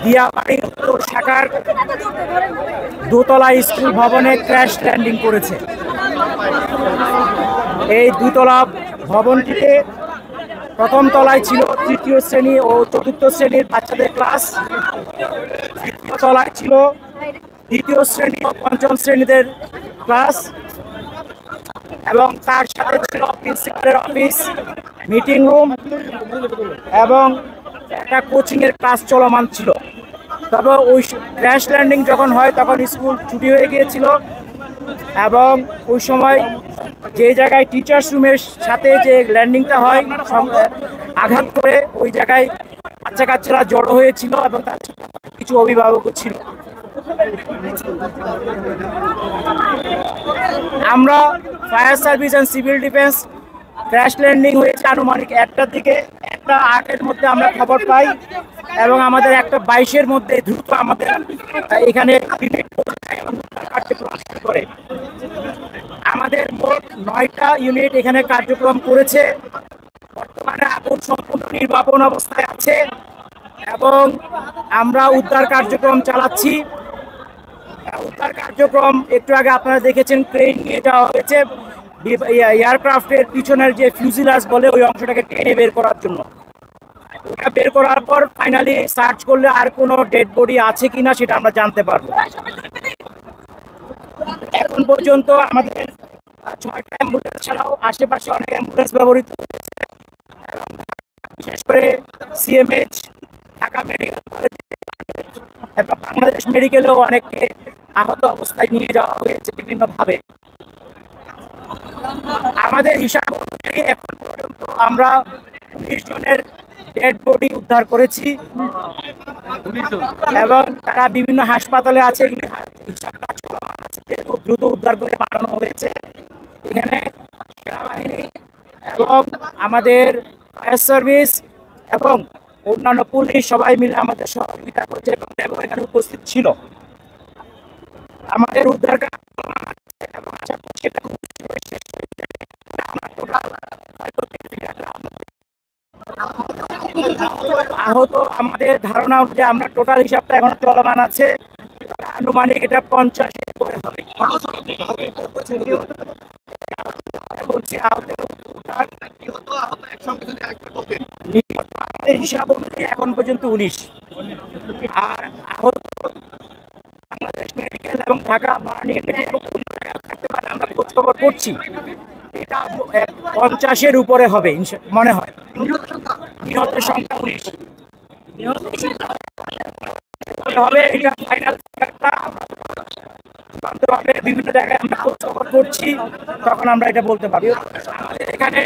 দিয়াবাড়ি উত্তর শাখার দোতলা স্কুল ভবনে ক্র্যাশ ল্যান্ডিং করেছে। এই দুতলা ভবনটিতে প্রথম তলায় ছিল তৃতীয় শ্রেণী ও চতুর্থ শ্রেণীর বাচ্চাদের ক্লাস, তৃতীয় তলায় ছিল দ্বিতীয় শ্রেণী ও পঞ্চম শ্রেণীদের ক্লাস, এবং তার সাথে ছিল প্রিন্সিপালের অফিস, মিটিং রুম এবং একটা কোচিংয়ের ক্লাস চলমান ছিল। তবে ওই ক্র্যাশ ল্যান্ডিং যখন হয় তখন স্কুল ছুটি হয়ে গিয়েছিল, এবং ওই সময় যে জায়গায় টিচার্স রুমের সাথে যে ল্যান্ডিংটা হয় আঘাত করে ওই জায়গায় বাচ্চা কাচ্চারা জড়ো হয়েছিল এবং তার কিছু অভিভাবকও ছিল। আমরা fire service and civil defence crash landing হয়েছে আনুমানিক 1টার দিকে, 1:08-এর মধ্যে আমরা খবর পাই এবং আমাদের 1:22-এর মধ্যে দ্রুত আমাদের এখানে করে আমাদের মোট 9টা ইউনিট এখানে কার্যক্রম করেছে। বর্তমানে আগুন সম্পূর্ণ নির্বাপন অবস্থায় আছে এবং আমরা উদ্ধার কার্যক্রম চালাচ্ছি। উদ্ধার কার্যক্রম একটু আগে আপনারা দেখেছেন, ক্রেন নিয়ে যাওয়া হয়েছে এয়ারক্রাফটের পিছনের যে ফিউজিলাজ বলে ওই অংশটাকে টেনে বের করার জন্য। ওটা বের করার পর ফাইনালি সার্চ করলে আর কোনো ডেড বডি আছে কিনা সেটা আমরা জানতে পারবো। এখন পর্যন্ত আমাদের 6টা অ্যাম্বুলেন্স ছাড়াও আশেপাশে অনেক অ্যাম্বুলেন্স ব্যবহৃত হয়েছে, বিশেষ করে সিএমএইচ, ঢাকা মেডিকেল কলেজ এবং বাংলাদেশ মেডিকেলেও অনেককে আহত অবস্থায় নিয়ে যাওয়া হয়েছে বিভিন্নভাবে। আমাদের হিসাব অনুযায়ী এখন পর্যন্ত আমরা 19 জনের ডেড বডি উদ্ধার করেছি এবং তারা বিভিন্ন হাসপাতালে আছে। খুব দ্রুত উদ্ধার করে পাঠানো হয়েছে। এখানে সেনাবাহিনী এবং আমাদের ফায়ার সার্ভিস এবং অন্যান্য পুলিশ সবাই মিলে আমাদের সহযোগিতা করছে এবং এখানে উপস্থিত ছিল। আমাদের উদ্ধার এবং আশা করছি এটা আহত আমাদের ধারণা অনুযায়ী আমরা টোটাল হিসাবটা এখন চলমান আছে, আনুমানিক এটা 50-এর উপরে হবে। হিসাব অনুযায়ী এখন পর্যন্ত 19, আর আহত বাংলাদেশ মেডিকেল এবং ঢাকা আমরা খোঁজ খবর করছি, এটা 50-এর উপরে হবে মনে হয়। নিহতের সংখ্যা 19 হবে, এটা ফাইনাল বিভিন্ন জায়গায় আমরা খোঁজ খবর করছি, তখন আমরা এটা বলতে পারবো। আমাদের এখানে